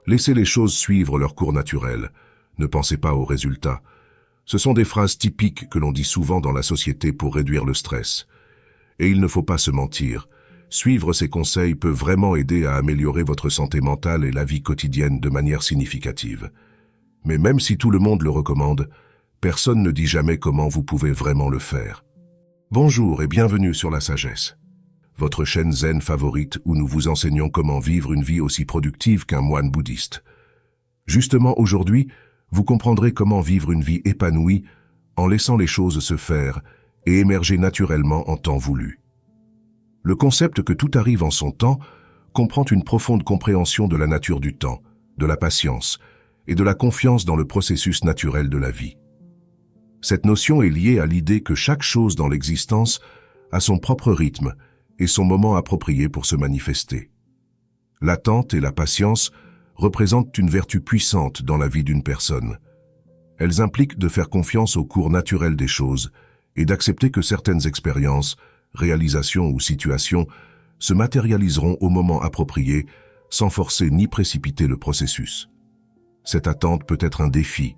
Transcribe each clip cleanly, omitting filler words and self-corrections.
Laissez les choses suivre leur cours naturel. Ne pensez pas aux résultats. Ce sont des phrases typiques que l'on dit souvent dans la société pour réduire le stress. Et il ne faut pas se mentir. Suivre ces conseils peut vraiment aider à améliorer votre santé mentale et la vie quotidienne de manière significative. Mais même si tout le monde le recommande, personne ne dit jamais comment vous pouvez vraiment le faire. Bonjour et bienvenue sur La Sagesse, votre chaîne zen favorite où nous vous enseignons comment vivre une vie aussi productive qu'un moine bouddhiste. Justement aujourd'hui, vous comprendrez comment vivre une vie épanouie en laissant les choses se faire et émerger naturellement en temps voulu. Le concept que tout arrive en son temps comprend une profonde compréhension de la nature du temps, de la patience et de la confiance dans le processus naturel de la vie. Cette notion est liée à l'idée que chaque chose dans l'existence a son propre rythme et son moment approprié pour se manifester. L'attente et la patience représentent une vertu puissante dans la vie d'une personne. Elles impliquent de faire confiance au cours naturel des choses et d'accepter que certaines expériences, réalisations ou situations se matérialiseront au moment approprié sans forcer ni précipiter le processus. Cette attente peut être un défi,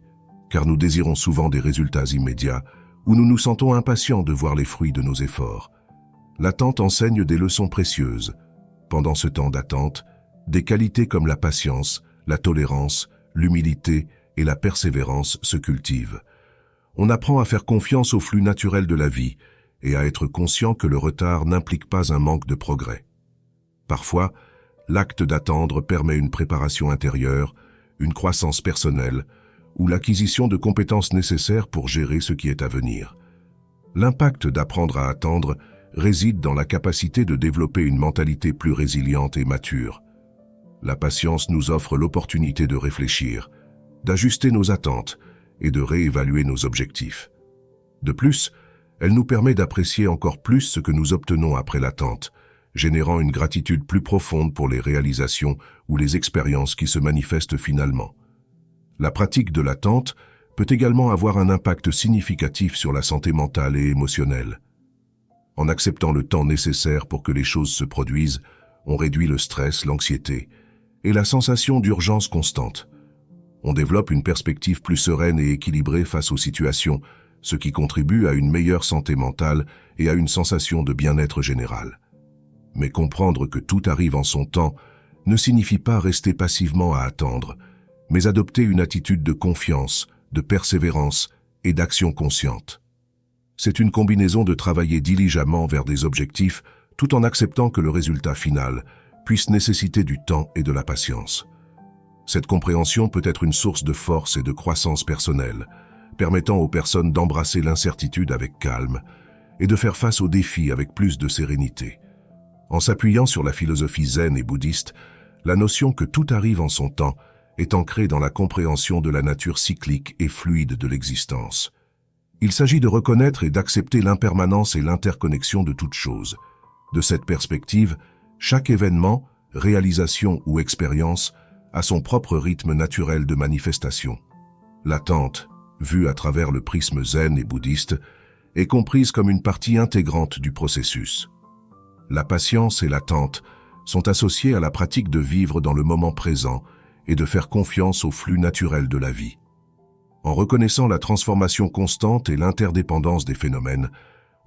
car nous désirons souvent des résultats immédiats ou nous nous sentons impatients de voir les fruits de nos efforts. L'attente enseigne des leçons précieuses. Pendant ce temps d'attente, des qualités comme la patience, la tolérance, l'humilité et la persévérance se cultivent. On apprend à faire confiance au flux naturel de la vie et à être conscient que le retard n'implique pas un manque de progrès. Parfois, l'acte d'attendre permet une préparation intérieure, une croissance personnelle ou l'acquisition de compétences nécessaires pour gérer ce qui est à venir. L'impact d'apprendre à attendre réside dans la capacité de développer une mentalité plus résiliente et mature. La patience nous offre l'opportunité de réfléchir, d'ajuster nos attentes et de réévaluer nos objectifs. De plus, elle nous permet d'apprécier encore plus ce que nous obtenons après l'attente, générant une gratitude plus profonde pour les réalisations ou les expériences qui se manifestent finalement. La pratique de l'attente peut également avoir un impact significatif sur la santé mentale et émotionnelle. En acceptant le temps nécessaire pour que les choses se produisent, on réduit le stress, l'anxiété et la sensation d'urgence constante. On développe une perspective plus sereine et équilibrée face aux situations, ce qui contribue à une meilleure santé mentale et à une sensation de bien-être général. Mais comprendre que tout arrive en son temps ne signifie pas rester passivement à attendre, mais adopter une attitude de confiance, de persévérance et d'action consciente. C'est une combinaison de travailler diligemment vers des objectifs tout en acceptant que le résultat final puisse nécessiter du temps et de la patience. Cette compréhension peut être une source de force et de croissance personnelle, permettant aux personnes d'embrasser l'incertitude avec calme et de faire face aux défis avec plus de sérénité. En s'appuyant sur la philosophie zen et bouddhiste, la notion que tout arrive en son temps est ancrée dans la compréhension de la nature cyclique et fluide de l'existence. Il s'agit de reconnaître et d'accepter l'impermanence et l'interconnexion de toute chose. De cette perspective, chaque événement, réalisation ou expérience a son propre rythme naturel de manifestation. L'attente, vue à travers le prisme zen et bouddhiste, est comprise comme une partie intégrante du processus. La patience et l'attente sont associées à la pratique de vivre dans le moment présent et de faire confiance au flux naturel de la vie. En reconnaissant la transformation constante et l'interdépendance des phénomènes,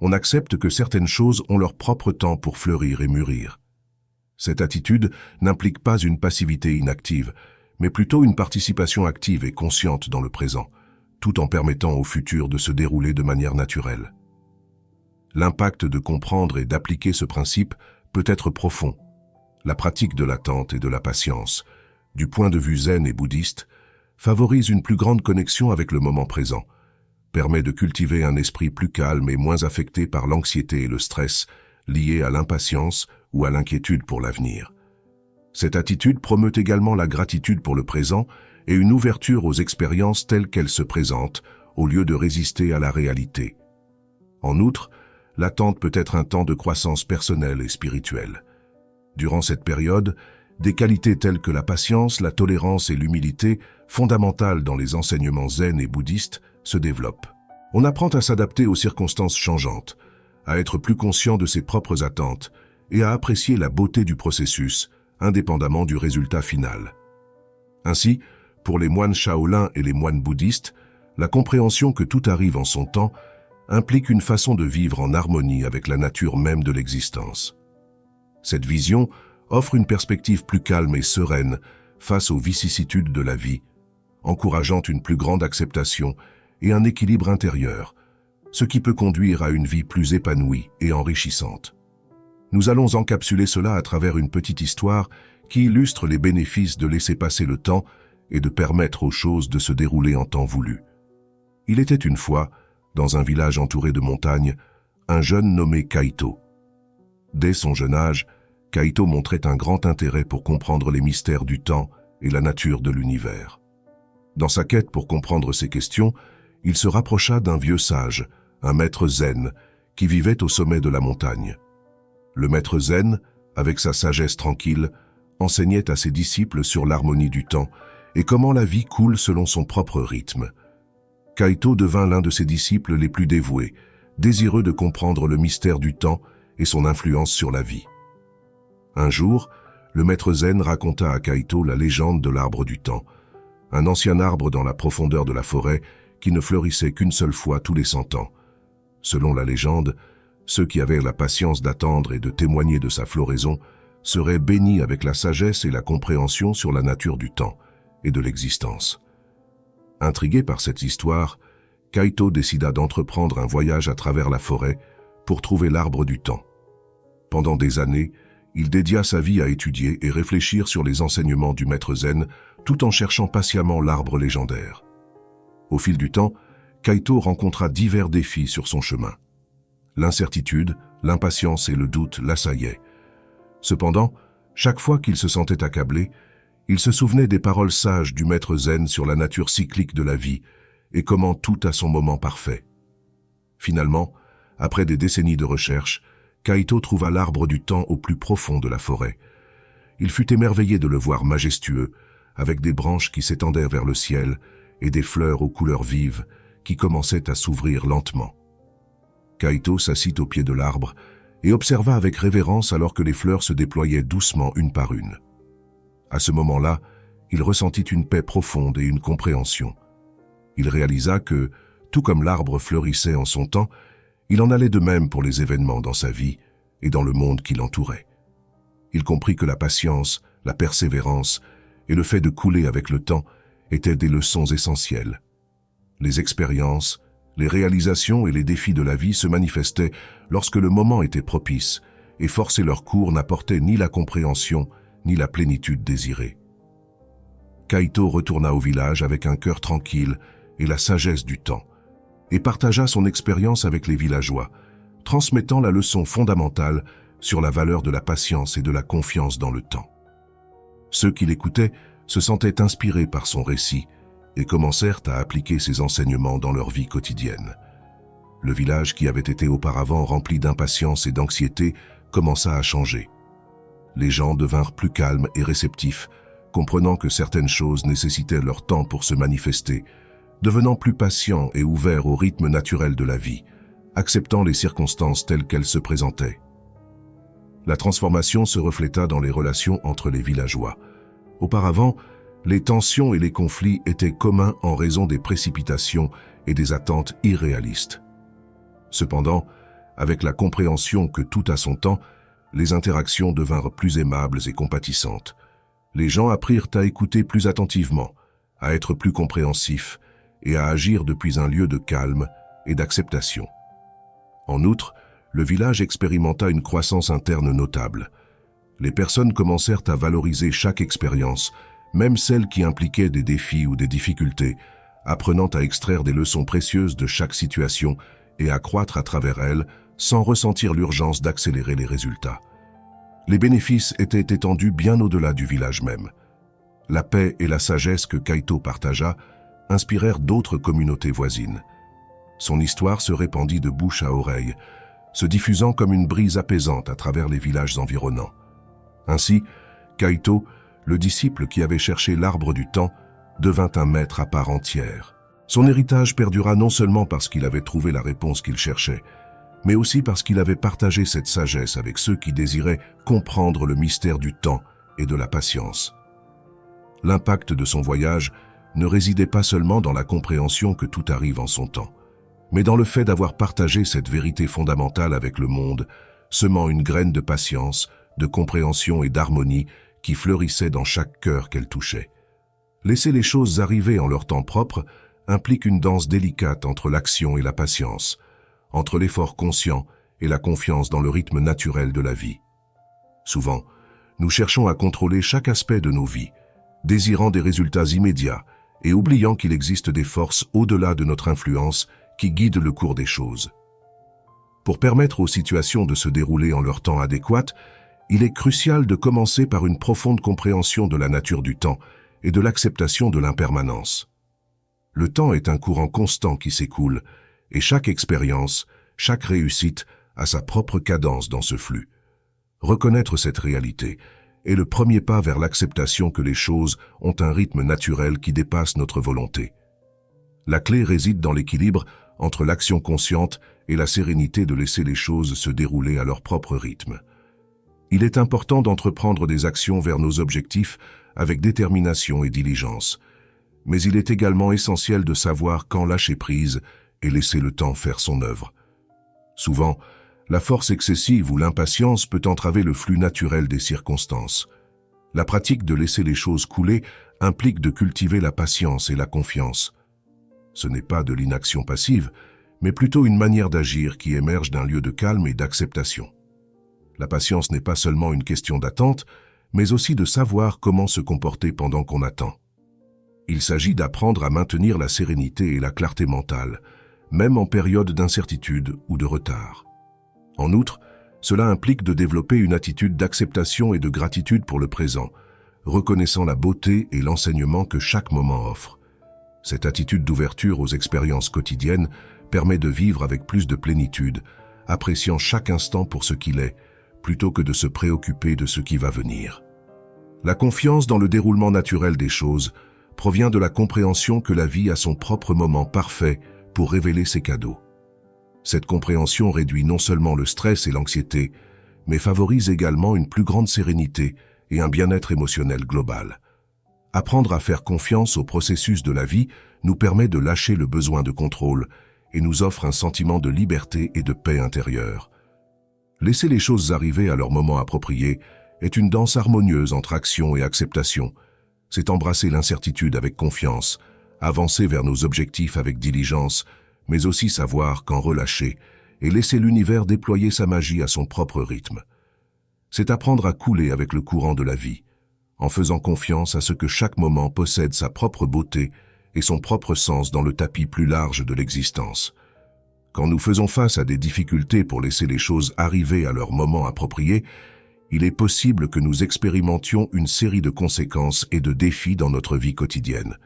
on accepte que certaines choses ont leur propre temps pour fleurir et mûrir. Cette attitude n'implique pas une passivité inactive, mais plutôt une participation active et consciente dans le présent, tout en permettant au futur de se dérouler de manière naturelle. L'impact de comprendre et d'appliquer ce principe peut être profond. La pratique de l'attente et de la patience, du point de vue zen et bouddhiste, favorise une plus grande connexion avec le moment présent, permet de cultiver un esprit plus calme et moins affecté par l'anxiété et le stress liés à l'impatience ou à l'inquiétude pour l'avenir. Cette attitude promeut également la gratitude pour le présent et une ouverture aux expériences telles qu'elles se présentent, au lieu de résister à la réalité. En outre, l'attente peut être un temps de croissance personnelle et spirituelle. Durant cette période, des qualités telles que la patience, la tolérance et l'humilité, fondamentales dans les enseignements zen et bouddhistes, se développent. On apprend à s'adapter aux circonstances changeantes, à être plus conscient de ses propres attentes et à apprécier la beauté du processus, indépendamment du résultat final. Ainsi, pour les moines Shaolin et les moines bouddhistes, la compréhension que tout arrive en son temps implique une façon de vivre en harmonie avec la nature même de l'existence. Cette vision offre une perspective plus calme et sereine face aux vicissitudes de la vie, encourageant une plus grande acceptation et un équilibre intérieur, ce qui peut conduire à une vie plus épanouie et enrichissante. Nous allons encapsuler cela à travers une petite histoire qui illustre les bénéfices de laisser passer le temps et de permettre aux choses de se dérouler en temps voulu. Il était une fois, dans un village entouré de montagnes, un jeune nommé Kaito. Dès son jeune âge, Kaito montrait un grand intérêt pour comprendre les mystères du temps et la nature de l'univers. Dans sa quête pour comprendre ces questions, il se rapprocha d'un vieux sage, un maître zen, qui vivait au sommet de la montagne. Le maître zen, avec sa sagesse tranquille, enseignait à ses disciples sur l'harmonie du temps et comment la vie coule selon son propre rythme. Kaito devint l'un de ses disciples les plus dévoués, désireux de comprendre le mystère du temps et son influence sur la vie. Un jour, le maître zen raconta à Kaito la légende de l'arbre du temps, un ancien arbre dans la profondeur de la forêt qui ne fleurissait qu'une seule fois tous les 100 ans. Selon la légende, ceux qui avaient la patience d'attendre et de témoigner de sa floraison seraient bénis avec la sagesse et la compréhension sur la nature du temps et de l'existence. Intrigué par cette histoire, Kaito décida d'entreprendre un voyage à travers la forêt pour trouver l'arbre du temps. Pendant des années, il dédia sa vie à étudier et réfléchir sur les enseignements du maître zen tout en cherchant patiemment l'arbre légendaire. Au fil du temps, Kaito rencontra divers défis sur son chemin. L'incertitude, l'impatience et le doute l'assaillaient. Cependant, chaque fois qu'il se sentait accablé, il se souvenait des paroles sages du maître zen sur la nature cyclique de la vie et comment tout a son moment parfait. Finalement, après des décennies de recherche, Kaito trouva l'arbre du temps au plus profond de la forêt. Il fut émerveillé de le voir majestueux, avec des branches qui s'étendaient vers le ciel et des fleurs aux couleurs vives qui commençaient à s'ouvrir lentement. Kaito s'assit au pied de l'arbre et observa avec révérence alors que les fleurs se déployaient doucement une par une. À ce moment-là, il ressentit une paix profonde et une compréhension. Il réalisa que, tout comme l'arbre fleurissait en son temps, il en allait de même pour les événements dans sa vie et dans le monde qui l'entourait. Il comprit que la patience, la persévérance et le fait de couler avec le temps étaient des leçons essentielles. Les expériences, les réalisations et les défis de la vie se manifestaient lorsque le moment était propice et forcer leur cours n'apportait ni la compréhension ni la plénitude désirée. Kaito retourna au village avec un cœur tranquille et la sagesse du temps, et partagea son expérience avec les villageois, transmettant la leçon fondamentale sur la valeur de la patience et de la confiance dans le temps. Ceux qui l'écoutaient se sentaient inspirés par son récit et commencèrent à appliquer ses enseignements dans leur vie quotidienne. Le village qui avait été auparavant rempli d'impatience et d'anxiété commença à changer. Les gens devinrent plus calmes et réceptifs, comprenant que certaines choses nécessitaient leur temps pour se manifester, devenant plus patients et ouverts au rythme naturel de la vie, acceptant les circonstances telles qu'elles se présentaient. La transformation se refléta dans les relations entre les villageois. Auparavant, les tensions et les conflits étaient communs en raison des précipitations et des attentes irréalistes. Cependant, avec la compréhension que tout a son temps, les interactions devinrent plus aimables et compatissantes. Les gens apprirent à écouter plus attentivement, à être plus compréhensifs et à agir depuis un lieu de calme et d'acceptation. En outre, le village expérimenta une croissance interne notable. Les personnes commencèrent à valoriser chaque expérience, même celles qui impliquaient des défis ou des difficultés, apprenant à extraire des leçons précieuses de chaque situation et à croître à travers elles sans ressentir l'urgence d'accélérer les résultats. Les bénéfices étaient étendus bien au-delà du village même. La paix et la sagesse que Kaito partagea inspirèrent d'autres communautés voisines. Son histoire se répandit de bouche à oreille, se diffusant comme une brise apaisante à travers les villages environnants. Ainsi, Kaito, le disciple qui avait cherché l'arbre du temps, devint un maître à part entière. Son héritage perdura non seulement parce qu'il avait trouvé la réponse qu'il cherchait, mais aussi parce qu'il avait partagé cette sagesse avec ceux qui désiraient comprendre le mystère du temps et de la patience. L'impact de son voyage ne résidait pas seulement dans la compréhension que tout arrive en son temps, mais dans le fait d'avoir partagé cette vérité fondamentale avec le monde, semant une graine de patience, de compréhension et d'harmonie qui fleurissait dans chaque cœur qu'elle touchait. Laisser les choses arriver en leur temps propre implique une danse délicate entre l'action et la patience, entre l'effort conscient et la confiance dans le rythme naturel de la vie. Souvent, nous cherchons à contrôler chaque aspect de nos vies, désirant des résultats immédiats et oubliant qu'il existe des forces au-delà de notre influence qui guident le cours des choses. Pour permettre aux situations de se dérouler en leur temps adéquat, il est crucial de commencer par une profonde compréhension de la nature du temps et de l'acceptation de l'impermanence. Le temps est un courant constant qui s'écoule, et chaque expérience, chaque réussite a sa propre cadence dans ce flux. Reconnaître cette réalité est le premier pas vers l'acceptation que les choses ont un rythme naturel qui dépasse notre volonté. La clé réside dans l'équilibre entre l'action consciente et la sérénité de laisser les choses se dérouler à leur propre rythme. Il est important d'entreprendre des actions vers nos objectifs avec détermination et diligence, mais il est également essentiel de savoir quand lâcher prise et laisser le temps faire son œuvre. Souvent, la force excessive ou l'impatience peut entraver le flux naturel des circonstances. La pratique de laisser les choses couler implique de cultiver la patience et la confiance. Ce n'est pas de l'inaction passive, mais plutôt une manière d'agir qui émerge d'un lieu de calme et d'acceptation. La patience n'est pas seulement une question d'attente, mais aussi de savoir comment se comporter pendant qu'on attend. Il s'agit d'apprendre à maintenir la sérénité et la clarté mentale, même en période d'incertitude ou de retard. En outre, cela implique de développer une attitude d'acceptation et de gratitude pour le présent, reconnaissant la beauté et l'enseignement que chaque moment offre. Cette attitude d'ouverture aux expériences quotidiennes permet de vivre avec plus de plénitude, appréciant chaque instant pour ce qu'il est, plutôt que de se préoccuper de ce qui va venir. La confiance dans le déroulement naturel des choses provient de la compréhension que la vie a son propre moment parfait pour révéler ses cadeaux. Cette compréhension réduit non seulement le stress et l'anxiété, mais favorise également une plus grande sérénité et un bien-être émotionnel global. Apprendre à faire confiance au processus de la vie nous permet de lâcher le besoin de contrôle et nous offre un sentiment de liberté et de paix intérieure. Laisser les choses arriver à leur moment approprié est une danse harmonieuse entre action et acceptation. C'est embrasser l'incertitude avec confiance, avancer vers nos objectifs avec diligence, mais aussi savoir quand relâcher et laisser l'univers déployer sa magie à son propre rythme. C'est apprendre à couler avec le courant de la vie, en faisant confiance à ce que chaque moment possède sa propre beauté et son propre sens dans le tapis plus large de l'existence. Quand nous faisons face à des difficultés pour laisser les choses arriver à leur moment approprié, il est possible que nous expérimentions une série de conséquences et de défis dans notre vie quotidienne.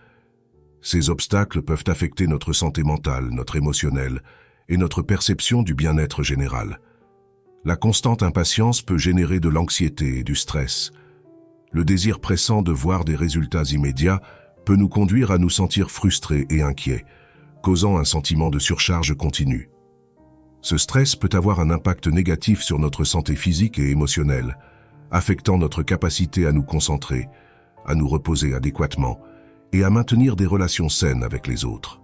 Ces obstacles peuvent affecter notre santé mentale, notre émotionnel et notre perception du bien-être général. La constante impatience peut générer de l'anxiété et du stress. Le désir pressant de voir des résultats immédiats peut nous conduire à nous sentir frustrés et inquiets, causant un sentiment de surcharge continue. Ce stress peut avoir un impact négatif sur notre santé physique et émotionnelle, affectant notre capacité à nous concentrer, à nous reposer adéquatement et à maintenir des relations saines avec les autres.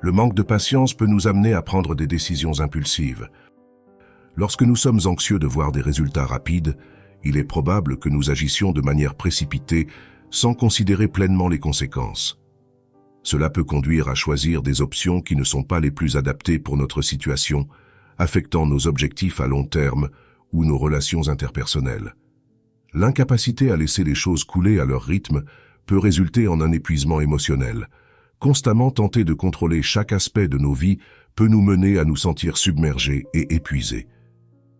Le manque de patience peut nous amener à prendre des décisions impulsives. Lorsque nous sommes anxieux de voir des résultats rapides, il est probable que nous agissions de manière précipitée sans considérer pleinement les conséquences. Cela peut conduire à choisir des options qui ne sont pas les plus adaptées pour notre situation, affectant nos objectifs à long terme ou nos relations interpersonnelles. L'incapacité à laisser les choses couler à leur rythme peut résulter en un épuisement émotionnel. Constamment tenter de contrôler chaque aspect de nos vies peut nous mener à nous sentir submergés et épuisés.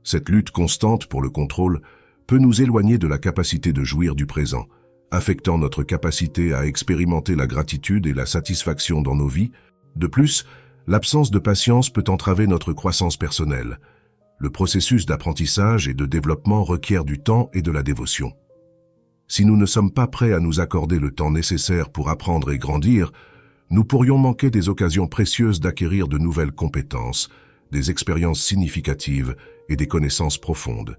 Cette lutte constante pour le contrôle peut nous éloigner de la capacité de jouir du présent, affectant notre capacité à expérimenter la gratitude et la satisfaction dans nos vies. De plus, l'absence de patience peut entraver notre croissance personnelle. Le processus d'apprentissage et de développement requiert du temps et de la dévotion. Si nous ne sommes pas prêts à nous accorder le temps nécessaire pour apprendre et grandir, nous pourrions manquer des occasions précieuses d'acquérir de nouvelles compétences, des expériences significatives et des connaissances profondes.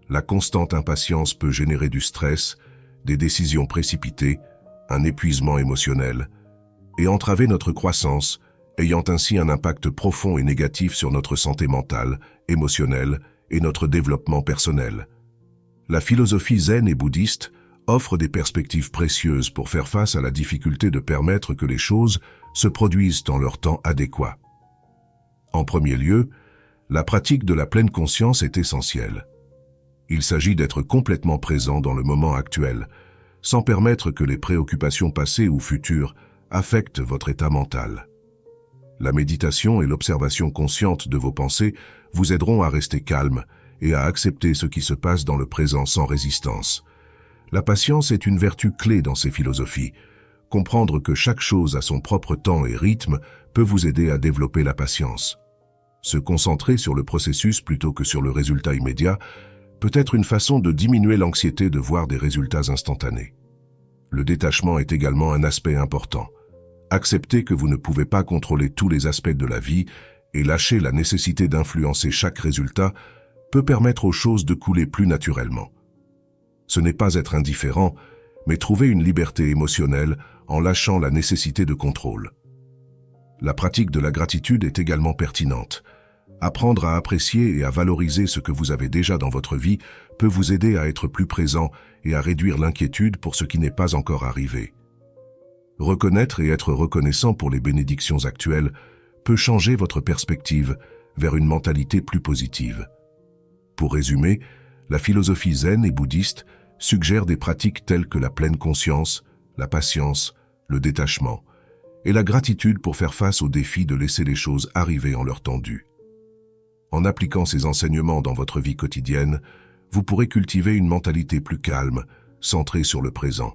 La constante impatience peut générer du stress, des décisions précipitées, un épuisement émotionnel, et entraver notre croissance, ayant ainsi un impact profond et négatif sur notre santé mentale, émotionnelle et notre développement personnel. La philosophie zen et bouddhiste offre des perspectives précieuses pour faire face à la difficulté de permettre que les choses se produisent dans leur temps adéquat. En premier lieu, la pratique de la pleine conscience est essentielle. Il s'agit d'être complètement présent dans le moment actuel, sans permettre que les préoccupations passées ou futures affectent votre état mental. La méditation et l'observation consciente de vos pensées vous aideront à rester calme et à accepter ce qui se passe dans le présent sans résistance. La patience est une vertu clé dans ces philosophies. Comprendre que chaque chose a son propre temps et rythme peut vous aider à développer la patience. Se concentrer sur le processus plutôt que sur le résultat immédiat peut être une façon de diminuer l'anxiété de voir des résultats instantanés. Le détachement est également un aspect important. Accepter que vous ne pouvez pas contrôler tous les aspects de la vie et lâcher la nécessité d'influencer chaque résultat peut permettre aux choses de couler plus naturellement. Ce n'est pas être indifférent, mais trouver une liberté émotionnelle en lâchant la nécessité de contrôle. La pratique de la gratitude est également pertinente. Apprendre à apprécier et à valoriser ce que vous avez déjà dans votre vie peut vous aider à être plus présent et à réduire l'inquiétude pour ce qui n'est pas encore arrivé. Reconnaître et être reconnaissant pour les bénédictions actuelles peut changer votre perspective vers une mentalité plus positive. Pour résumer, la philosophie zen et bouddhiste suggère des pratiques telles que la pleine conscience, la patience, le détachement et la gratitude pour faire face au défi de laisser les choses arriver en leur temps dû. En appliquant ces enseignements dans votre vie quotidienne, vous pourrez cultiver une mentalité plus calme, centrée sur le présent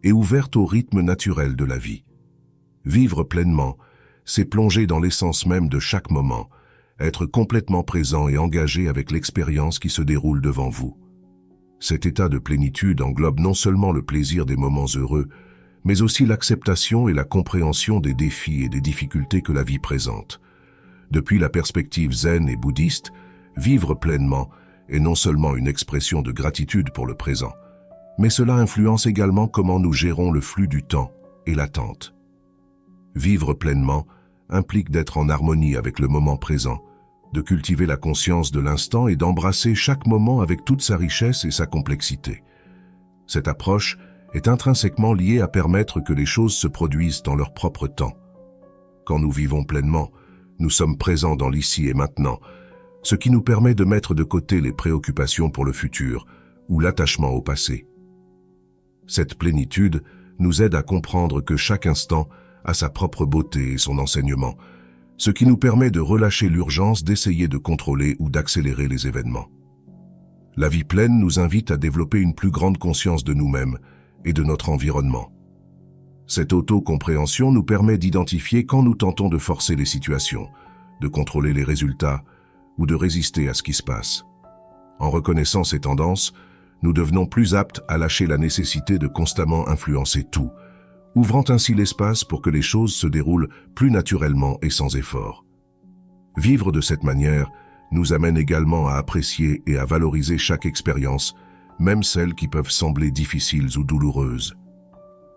et ouverte au rythme naturel de la vie. Vivre pleinement, c'est plonger dans l'essence même de chaque moment, être complètement présent et engagé avec l'expérience qui se déroule devant vous. Cet état de plénitude englobe non seulement le plaisir des moments heureux, mais aussi l'acceptation et la compréhension des défis et des difficultés que la vie présente. Depuis la perspective zen et bouddhiste, vivre pleinement est non seulement une expression de gratitude pour le présent, mais cela influence également comment nous gérons le flux du temps et l'attente. Vivre pleinement implique d'être en harmonie avec le moment présent, de cultiver la conscience de l'instant et d'embrasser chaque moment avec toute sa richesse et sa complexité. Cette approche est intrinsèquement liée à permettre que les choses se produisent dans leur propre temps. Quand nous vivons pleinement, nous sommes présents dans l'ici et maintenant, ce qui nous permet de mettre de côté les préoccupations pour le futur ou l'attachement au passé. Cette plénitude nous aide à comprendre que chaque instant a sa propre beauté et son enseignement, ce qui nous permet de relâcher l'urgence d'essayer de contrôler ou d'accélérer les événements. La vie pleine nous invite à développer une plus grande conscience de nous-mêmes et de notre environnement. Cette auto-compréhension nous permet d'identifier quand nous tentons de forcer les situations, de contrôler les résultats ou de résister à ce qui se passe. En reconnaissant ces tendances, nous devenons plus aptes à lâcher la nécessité de constamment influencer tout, ouvrant ainsi l'espace pour que les choses se déroulent plus naturellement et sans effort. Vivre de cette manière nous amène également à apprécier et à valoriser chaque expérience, même celles qui peuvent sembler difficiles ou douloureuses.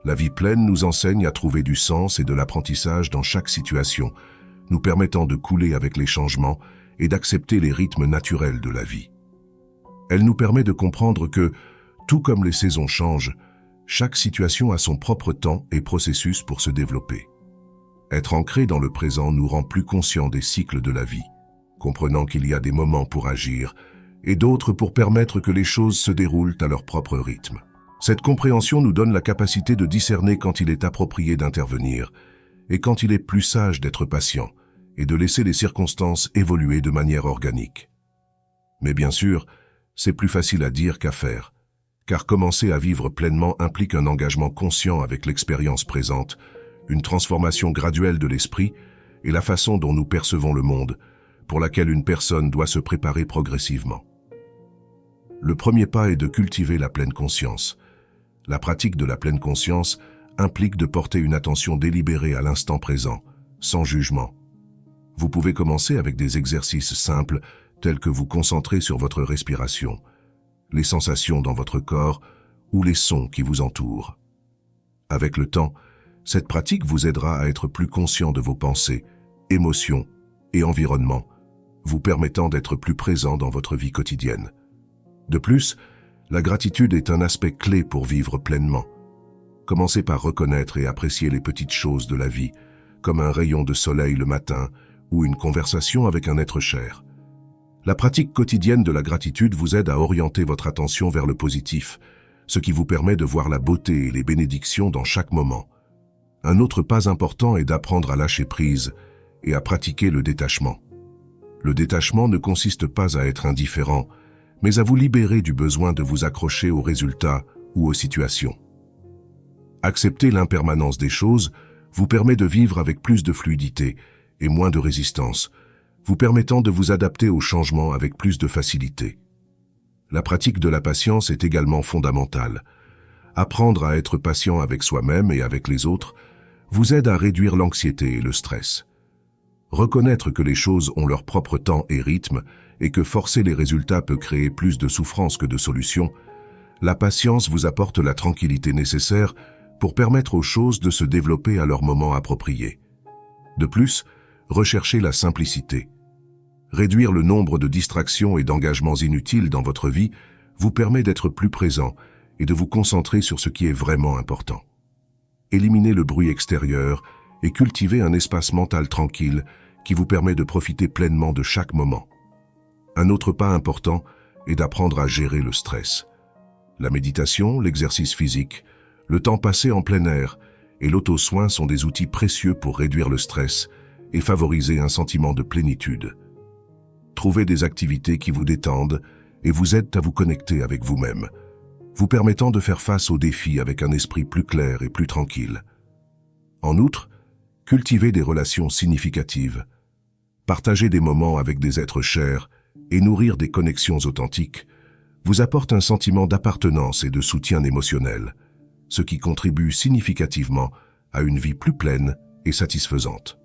La vie pleine nous enseigne à trouver du sens et de l'apprentissage dans chaque situation, nous permettant de couler avec les changements et d'accepter les rythmes naturels de la vie. Elle nous permet de comprendre que, tout comme les saisons changent, chaque situation a son propre temps et processus pour se développer. Être ancré dans le présent nous rend plus conscients des cycles de la vie, comprenant qu'il y a des moments pour agir et d'autres pour permettre que les choses se déroulent à leur propre rythme. Cette compréhension nous donne la capacité de discerner quand il est approprié d'intervenir et quand il est plus sage d'être patient et de laisser les circonstances évoluer de manière organique. Mais bien sûr, c'est plus facile à dire qu'à faire, car commencer à vivre pleinement implique un engagement conscient avec l'expérience présente, une transformation graduelle de l'esprit et la façon dont nous percevons le monde, pour laquelle une personne doit se préparer progressivement. Le premier pas est de cultiver la pleine conscience. La pratique de la pleine conscience implique de porter une attention délibérée à l'instant présent, sans jugement. Vous pouvez commencer avec des exercices simples tels que vous concentrer sur votre respiration, les sensations dans votre corps ou les sons qui vous entourent. Avec le temps, cette pratique vous aidera à être plus conscient de vos pensées, émotions et environnement, vous permettant d'être plus présent dans votre vie quotidienne. De plus, la gratitude est un aspect clé pour vivre pleinement. Commencez par reconnaître et apprécier les petites choses de la vie, comme un rayon de soleil le matin ou une conversation avec un être cher. La pratique quotidienne de la gratitude vous aide à orienter votre attention vers le positif, ce qui vous permet de voir la beauté et les bénédictions dans chaque moment. Un autre pas important est d'apprendre à lâcher prise et à pratiquer le détachement. Le détachement ne consiste pas à être indifférent, mais à vous libérer du besoin de vous accrocher aux résultats ou aux situations. Accepter l'impermanence des choses vous permet de vivre avec plus de fluidité et moins de résistance, vous permettant de vous adapter aux changements avec plus de facilité. La pratique de la patience est également fondamentale. Apprendre à être patient avec soi-même et avec les autres vous aide à réduire l'anxiété et le stress. Reconnaître que les choses ont leur propre temps et rythme et que forcer les résultats peut créer plus de souffrance que de solutions, la patience vous apporte la tranquillité nécessaire pour permettre aux choses de se développer à leur moment approprié. De plus, recherchez la simplicité. Réduire le nombre de distractions et d'engagements inutiles dans votre vie vous permet d'être plus présent et de vous concentrer sur ce qui est vraiment important. Éliminez le bruit extérieur et cultivez un espace mental tranquille qui vous permet de profiter pleinement de chaque moment. Un autre pas important est d'apprendre à gérer le stress. La méditation, l'exercice physique, le temps passé en plein air et l'auto-soin sont des outils précieux pour réduire le stress et favoriser un sentiment de plénitude. Trouvez des activités qui vous détendent et vous aident à vous connecter avec vous-même, vous permettant de faire face aux défis avec un esprit plus clair et plus tranquille. En outre, cultivez des relations significatives. Partager des moments avec des êtres chers et nourrir des connexions authentiques vous apporte un sentiment d'appartenance et de soutien émotionnel, ce qui contribue significativement à une vie plus pleine et satisfaisante.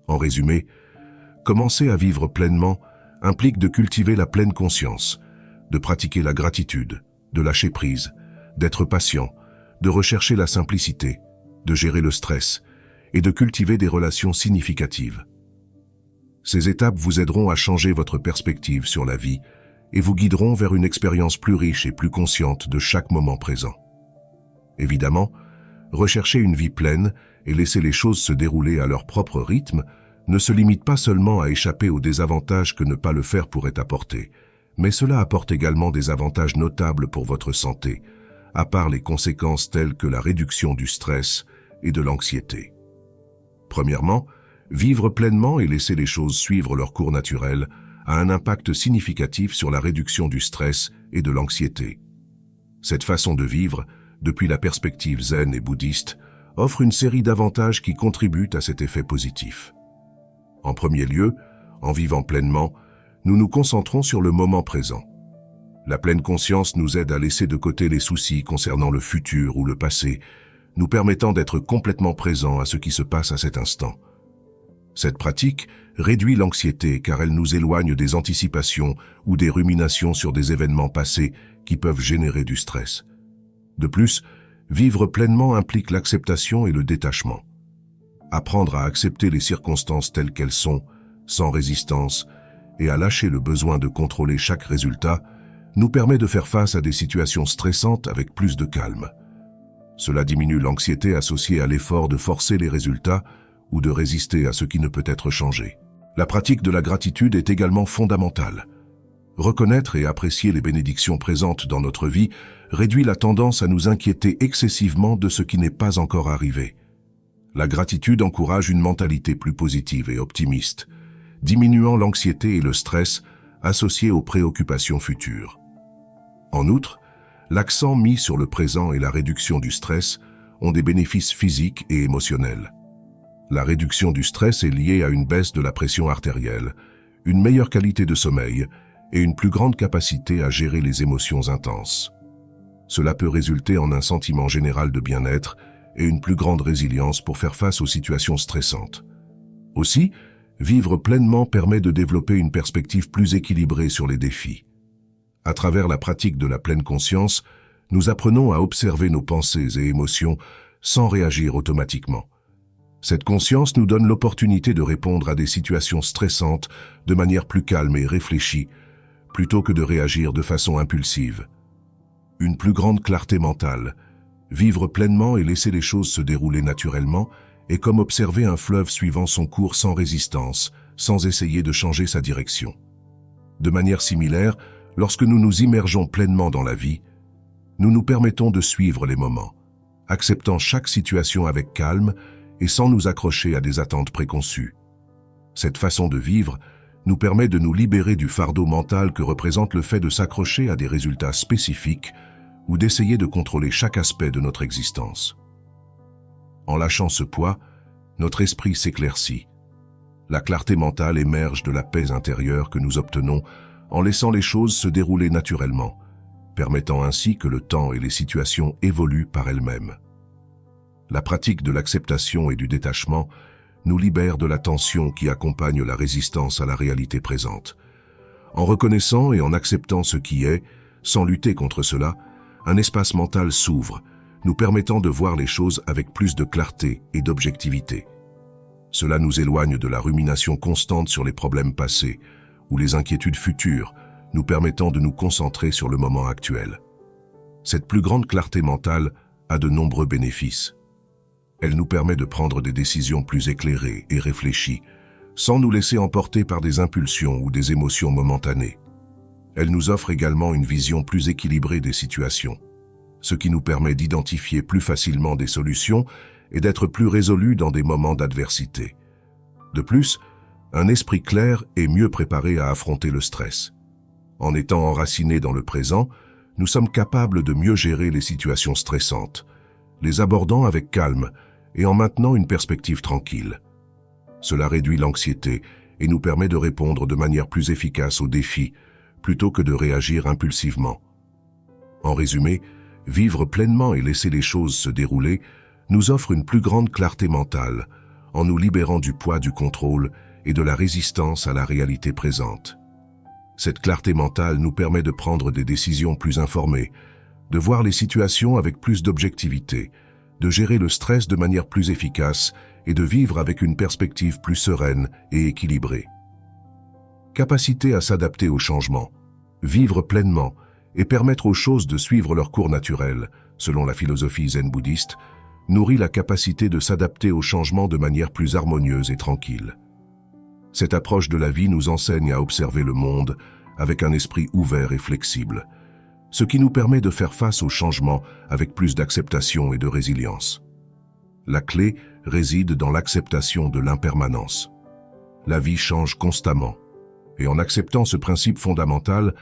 En résumé, commencer à vivre pleinement implique de cultiver la pleine conscience, de pratiquer la gratitude, de lâcher prise, d'être patient, de rechercher la simplicité, de gérer le stress et de cultiver des relations significatives. Ces étapes vous aideront à changer votre perspective sur la vie et vous guideront vers une expérience plus riche et plus consciente de chaque moment présent. Évidemment, rechercher une vie pleine et laisser les choses se dérouler à leur propre rythme ne se limite pas seulement à échapper aux désavantages que ne pas le faire pourrait apporter, mais cela apporte également des avantages notables pour votre santé, à part les conséquences telles que la réduction du stress et de l'anxiété. Premièrement, vivre pleinement et laisser les choses suivre leur cours naturel a un impact significatif sur la réduction du stress et de l'anxiété. Cette façon de vivre, depuis la perspective zen et bouddhiste, offre une série d'avantages qui contribuent à cet effet positif. En premier lieu, en vivant pleinement, nous nous concentrons sur le moment présent. La pleine conscience nous aide à laisser de côté les soucis concernant le futur ou le passé, nous permettant d'être complètement présents à ce qui se passe à cet instant. Cette pratique réduit l'anxiété car elle nous éloigne des anticipations ou des ruminations sur des événements passés qui peuvent générer du stress. De plus, vivre pleinement implique l'acceptation et le détachement. Apprendre à accepter les circonstances telles qu'elles sont, sans résistance, et à lâcher le besoin de contrôler chaque résultat, nous permet de faire face à des situations stressantes avec plus de calme. Cela diminue l'anxiété associée à l'effort de forcer les résultats ou de résister à ce qui ne peut être changé. La pratique de la gratitude est également fondamentale. Reconnaître et apprécier les bénédictions présentes dans notre vie réduit la tendance à nous inquiéter excessivement de ce qui n'est pas encore arrivé. La gratitude encourage une mentalité plus positive et optimiste, diminuant l'anxiété et le stress associés aux préoccupations futures. En outre, l'accent mis sur le présent et la réduction du stress ont des bénéfices physiques et émotionnels. La réduction du stress est liée à une baisse de la pression artérielle, une meilleure qualité de sommeil et une plus grande capacité à gérer les émotions intenses. Cela peut résulter en un sentiment général de bien-être et une plus grande résilience pour faire face aux situations stressantes. Aussi, vivre pleinement permet de développer une perspective plus équilibrée sur les défis. À travers la pratique de la pleine conscience, nous apprenons à observer nos pensées et émotions sans réagir automatiquement. Cette conscience nous donne l'opportunité de répondre à des situations stressantes de manière plus calme et réfléchie, plutôt que de réagir de façon impulsive. Une plus grande clarté mentale, vivre pleinement et laisser les choses se dérouler naturellement, est comme observer un fleuve suivant son cours sans résistance, sans essayer de changer sa direction. De manière similaire, lorsque nous nous immergeons pleinement dans la vie, nous nous permettons de suivre les moments, acceptant chaque situation avec calme et sans nous accrocher à des attentes préconçues. Cette façon de vivre nous permet de nous libérer du fardeau mental que représente le fait de s'accrocher à des résultats spécifiques ou d'essayer de contrôler chaque aspect de notre existence. En lâchant ce poids, notre esprit s'éclaircit. La clarté mentale émerge de la paix intérieure que nous obtenons en laissant les choses se dérouler naturellement, permettant ainsi que le temps et les situations évoluent par elles-mêmes. La pratique de l'acceptation et du détachement nous libère de la tension qui accompagne la résistance à la réalité présente. En reconnaissant et en acceptant ce qui est, sans lutter contre cela, un espace mental s'ouvre, nous permettant de voir les choses avec plus de clarté et d'objectivité. Cela nous éloigne de la rumination constante sur les problèmes passés ou les inquiétudes futures, nous permettant de nous concentrer sur le moment actuel. Cette plus grande clarté mentale a de nombreux bénéfices. Elle nous permet de prendre des décisions plus éclairées et réfléchies, sans nous laisser emporter par des impulsions ou des émotions momentanées. Elle nous offre également une vision plus équilibrée des situations, ce qui nous permet d'identifier plus facilement des solutions et d'être plus résolus dans des moments d'adversité. De plus, un esprit clair est mieux préparé à affronter le stress. En étant enracinés dans le présent, nous sommes capables de mieux gérer les situations stressantes, les abordant avec calme et en maintenant une perspective tranquille. Cela réduit l'anxiété et nous permet de répondre de manière plus efficace aux défis, plutôt que de réagir impulsivement. En résumé, vivre pleinement et laisser les choses se dérouler nous offre une plus grande clarté mentale, en nous libérant du poids du contrôle et de la résistance à la réalité présente. Cette clarté mentale nous permet de prendre des décisions plus informées, de voir les situations avec plus d'objectivité, de gérer le stress de manière plus efficace et de vivre avec une perspective plus sereine et équilibrée. Capacité à s'adapter aux changements, vivre pleinement et permettre aux choses de suivre leur cours naturel, selon la philosophie zen-bouddhiste, nourrit la capacité de s'adapter aux changements de manière plus harmonieuse et tranquille. Cette approche de la vie nous enseigne à observer le monde avec un esprit ouvert et flexible, ce qui nous permet de faire face aux changements avec plus d'acceptation et de résilience. La clé réside dans l'acceptation de l'impermanence. La vie change constamment, et en acceptant ce principe fondamental,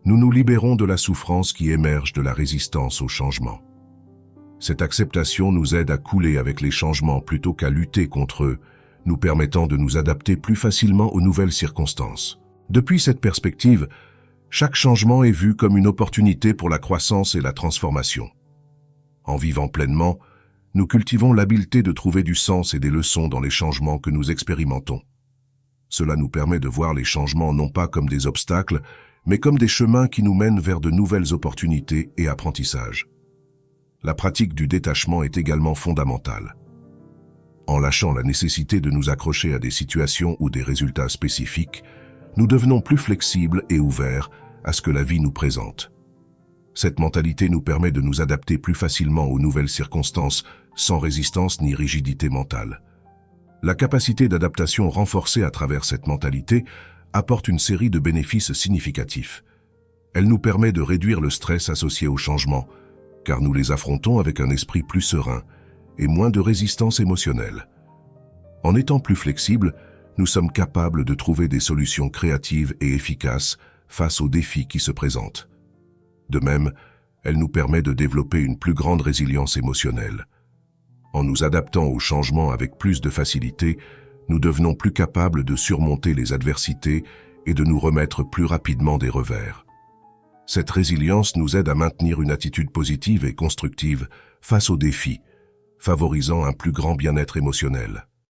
nous nous libérons de la souffrance qui émerge de la résistance au changement. Cette acceptation nous aide à couler avec les changements plutôt qu'à lutter contre eux, nous permettant de nous adapter plus facilement aux nouvelles circonstances. Depuis cette perspective, chaque changement est vu comme une opportunité pour la croissance et la transformation. En vivant pleinement, nous cultivons l'habileté de trouver du sens et des leçons dans les changements que nous expérimentons. Cela nous permet de voir les changements non pas comme des obstacles, mais comme des chemins qui nous mènent vers de nouvelles opportunités et apprentissages. La pratique du détachement est également fondamentale. En lâchant la nécessité de nous accrocher à des situations ou des résultats spécifiques, nous devenons plus flexibles et ouverts à ce que la vie nous présente. Cette mentalité nous permet de nous adapter plus facilement aux nouvelles circonstances, sans résistance ni rigidité mentale. La capacité d'adaptation renforcée à travers cette mentalité apporte une série de bénéfices significatifs. Elle nous permet de réduire le stress associé au changement, car nous les affrontons avec un esprit plus serein et moins de résistance émotionnelle. En étant plus flexibles, nous sommes capables de trouver des solutions créatives et efficaces face aux défis qui se présentent. De même, elle nous permet de développer une plus grande résilience émotionnelle. En nous adaptant aux changements avec plus de facilité, nous devenons plus capables de surmonter les adversités et de nous remettre plus rapidement des revers. Cette résilience nous aide à maintenir une attitude positive et constructive face aux défis, favorisant un plus grand bien-être émotionnel.